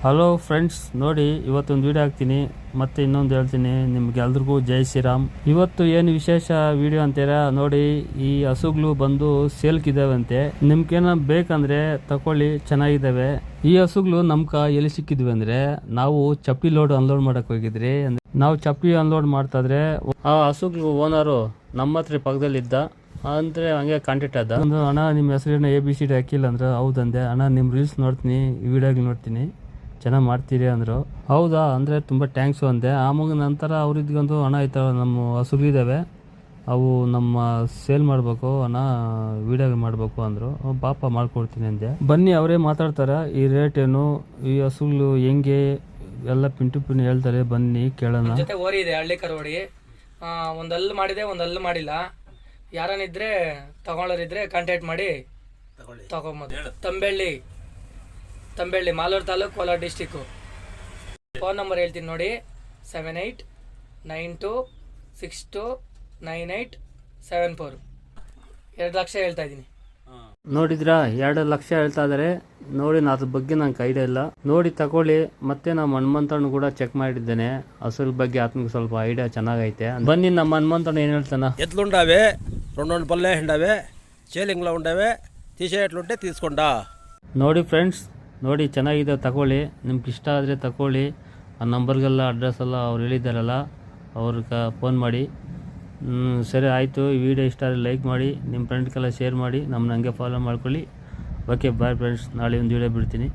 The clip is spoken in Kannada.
ಹಲೋ ಫ್ರೆಂಡ್ಸ್, ನೋಡಿ ಇವತ್ತೊಂದು ವಿಡಿಯೋ ಹಾಕ್ತೀನಿ, ಮತ್ತೆ ಇನ್ನೊಂದು ಹೇಳ್ತೀನಿ. ನಿಮ್ಗೆ ಎಲ್ರಿಗೂ ಜೈ ಶ್ರೀರಾಮ್. ಇವತ್ತು ಏನು ವಿಶೇಷ ವಿಡಿಯೋ ಅಂತೀರಾ ನೋಡಿ. ಈ ಹಸುಗಳು ಬಂದು ಸೇಲ್ಕಿದಾವಂತೆ. ನಿಮ್ಗೇನ ಬೇಕಂದ್ರೆ ತಕೊಳ್ಳಿ, ಚೆನ್ನಾಗಿದ್ದಾವೆ. ಈ ಹಸುಗಳು ನಮ್ಕ ಎಲ್ಲಿ ಸಿಕ್ಕಿದ್ವಿ ಅಂದ್ರೆ, ನಾವು ಚಪ್ಪಿ ಲೋಡ್ ಅನ್ಲೋಡ್ ಮಾಡಕ್ ಹೋಗಿದ್ರಿ. ನಾವು ಚಪ್ಪಿ ಅನ್ಲೋಡ್ ಮಾಡ್ತಾದ್ರೆ ಆ ಹಸುಗಳು ಓನರು ನಮ್ಮ ಹತ್ರ ಪಕ್ಕದಲ್ಲಿದ್ದ. ಅಂದ್ರೆ ಹಂಗೆ ಕಾಂಟ್ಯಾಕ್ಟ್ ಆದ. ಒಂದು ಅಣ್ಣ ನಿಮ್ಮ ಹೆಸರೇನ ABCD ಹಾಕಿಲ್ಲ ಅಂದ್ರೆ ಹೌದಂದೆ. ಅಣ್ಣ ನಿಮ್ಮ ರೀಲ್ಸ್ ನೋಡ್ತೀನಿ, ಈ ವಿಡಿಯೋಗಳು ನೋಡ್ತೀನಿ, ಚೆನ್ನಾಗಿ ಮಾಡ್ತೀರಿ ಅಂದರು. ಹೌದಾ ಅಂದರೆ ತುಂಬ ಥ್ಯಾಂಕ್ಸು ಅಂದೆ. ಆಮೇಲೆ ನಂತರ ಅವ್ರಿದ್ಗೊಂದು ಹಣ ಆಯ್ತು, ನಮ್ಮ ಹಸುಗಳಿದ್ದಾವೆ, ಅವು ನಮ್ಮ ಸೇಲ್ ಮಾಡಬೇಕು ಅಣ್ಣ, ವಿಡಿಯೋ ಮಾಡಬೇಕು ಅಂದರು. ಪಾಪ ಮಾಡ್ಕೊಡ್ತೀನಿ ಅಂದೆ. ಬನ್ನಿ ಅವರೇ ಮಾತಾಡ್ತಾರೆ, ಈ ರೇಟ್ ಏನು, ಈ ಹಸುಗಳು ಹೆಂಗೆ ಎಲ್ಲ ಪಿಂಟು ಹೇಳ್ತಾರೆ. ಬನ್ನಿ ಕೇಳೋಣ. ಜೊತೆ ಓರಿ ಇದೆ, ಹಳ್ಳಿ ಕರುವಡಿ. ಒಂದಲ್ಲು ಮಾಡಿದೆ, ಒಂದಲ್ಲು ಮಾಡಿಲ್ಲ. ಯಾರನಿದ್ರೆ ತಗೊಳ್ಳೋರಿದ್ರೆ ಕಾಂಟ್ಯಾಕ್ಟ್ ಮಾಡಿ ತಗೊಂಬೋದು. Tambelli Malur taluk, Kolar district. Phone number ಹೇಳ್ತೀನಿ ನೋಡಿ, 7892629874. 2 ಲಕ್ಷ ಹೇಳ್ತಾ ಇದ್ದೀನಿ. ನೋಡಿದ್ರಾ, 2 ಲಕ್ಷ ಹೇಳ್ತಾ ಇದಾರೆ ನೋಡಿ. ಅದ್ರ ಬಗ್ಗೆ ನಂಗೆ ಐಡಿಯಾ ಇಲ್ಲ, ನೋಡಿ ತಗೊಳ್ಳಿ. ಮತ್ತೆ ನಮ್ಮ ಹನುಮಂತಣ್ಣ ಕೂಡ ಚೆಕ್ ಮಾಡಿದ್ದೇನೆ, ಹಸುರ ಬಗ್ಗೆ ಆತನಿಗೆ ಸ್ವಲ್ಪ ಐಡಿಯಾ ಚೆನ್ನಾಗೈತೆ. ಬನ್ನಿ ನಮ್ಮ ಹನುಮಂತಣ್ಣ ಏನು ಹೇಳ್ತಾನ. ఎట్లుండావే 2 పల్లె ఉండావే చేలింగ్లో ఉండవే తీసేట్లుంటే తీసుకుంటా. ನೋಡಿ ಫ್ರೆಂಡ್ಸ್, ನೋಡಿ ಚೆನ್ನಾಗಿದೆ, ತಗೊಳ್ಳಿ. ನಿಮ್ಗೆ ಇಷ್ಟ ಆದರೆ ತಗೊಳ್ಳಿ. ಆ ನಂಬರ್ಗೆಲ್ಲ ಅಡ್ರೆಸ್ ಎಲ್ಲ ಅವ್ರು ಹೇಳಿದ್ದಾರಲ್ಲ, ಅವ್ರಿಗೆ ಫೋನ್ ಮಾಡಿ. ಸರಿ ಆಯಿತು. ಈ ವಿಡಿಯೋ ಇಷ್ಟ ಆದರೆ ಲೈಕ್ ಮಾಡಿ, ನಿಮ್ಮ ಫ್ರೆಂಡ್ಗೆಲ್ಲ ಶೇರ್ ಮಾಡಿ, ನಮ್ಮನ್ನ ಹಂಗೆ ಫಾಲೋ ಮಾಡ್ಕೊಳ್ಳಿ. ಓಕೆ ಬಾಯ್ ಫ್ರೆಂಡ್ಸ್, ನಾಳೆ ಒಂದು ವಿಡಿಯೋ ಬಿಡ್ತೀನಿ.